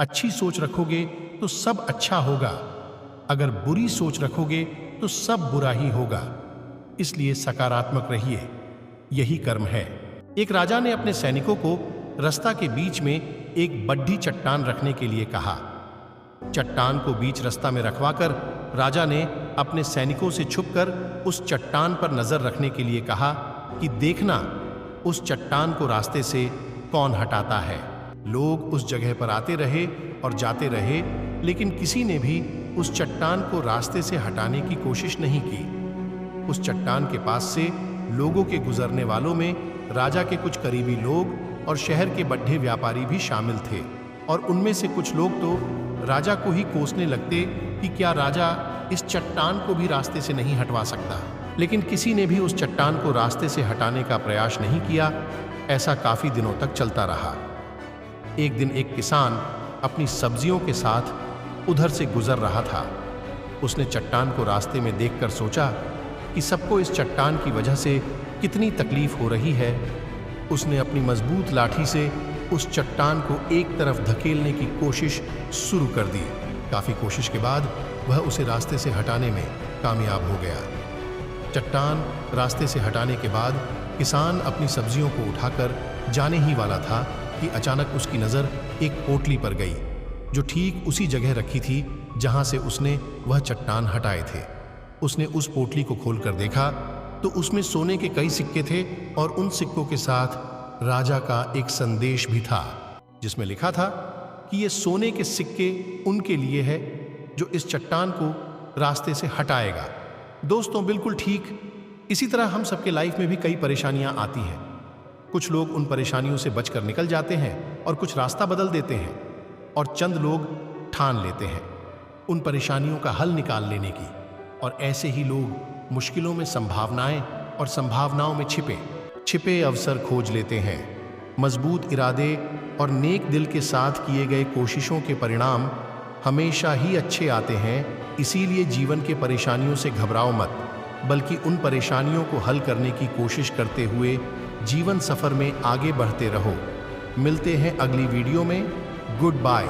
अच्छी सोच रखोगे तो सब अच्छा होगा, अगर बुरी सोच रखोगे तो सब बुरा ही होगा। इसलिए सकारात्मक रहिए, यही कर्म है। एक राजा ने अपने सैनिकों को रास्ता के बीच में एक बड्ढी चट्टान रखने के लिए कहा। चट्टान को बीच रास्ता में रखवाकर राजा ने अपने सैनिकों से छुपकर उस चट्टान पर नजर रखने के लिए कहा कि देखना उस चट्टान को रास्ते से कौन हटाता है। लोग उस जगह पर आते रहे और जाते रहे, लेकिन किसी ने भी उस चट्टान को रास्ते से हटाने की कोशिश नहीं की। उस चट्टान के पास से लोगों के गुजरने वालों में राजा के कुछ करीबी लोग और शहर के बड्ढे व्यापारी भी शामिल थे, और उनमें से कुछ लोग तो राजा को ही कोसने लगते कि क्या राजा इस चट्टान को भी रास्ते से नहीं हटवा सकता। लेकिन किसी ने भी उस चट्टान को रास्ते से हटाने का प्रयास नहीं किया। ऐसा काफी दिनों तक चलता रहा। एक दिन एक किसान अपनी सब्जियों के साथ उधर से गुजर रहा था। उसने चट्टान को रास्ते में देखकर सोचा कि सबको इस चट्टान की वजह से कितनी तकलीफ हो रही है। उसने अपनी मजबूत लाठी से उस चट्टान को एक तरफ धकेलने की कोशिश शुरू कर दी। काफी कोशिश के बाद वह उसे रास्ते से हटाने में कामयाब हो गया। चट्टान रास्ते से हटाने के बाद किसान अपनी सब्जियों को उठाकर जाने ही वाला था कि अचानक उसकी नज़र एक पोटली पर गई, जो ठीक उसी जगह रखी थी जहां से उसने वह चट्टान हटाए थे। उसने उस पोटली को खोलकर देखा तो उसमें सोने के कई सिक्के थे, और उन सिक्कों के साथ राजा का एक संदेश भी था, जिसमें लिखा था कि ये सोने के सिक्के उनके लिए है जो इस चट्टान को रास्ते से हटाएगा। दोस्तों, बिल्कुल ठीक इसी तरह हम सबके लाइफ में भी कई परेशानियां आती हैं। कुछ लोग उन परेशानियों से बचकर निकल जाते हैं और कुछ रास्ता बदल देते हैं, और चंद लोग ठान लेते हैं उन परेशानियों का हल निकाल लेने की, और ऐसे ही लोग मुश्किलों में संभावनाएं और संभावनाओं में छिपे अवसर खोज लेते हैं। मजबूत इरादे और नेक दिल के साथ किए गए कोशिशों के परिणाम हमेशा ही अच्छे आते हैं। इसीलिए जीवन के परेशानियों से घबराओ मत, बल्कि उन परेशानियों को हल करने की कोशिश करते हुए जीवन सफर में आगे बढ़ते रहो। मिलते हैं अगली वीडियो में। Good bye.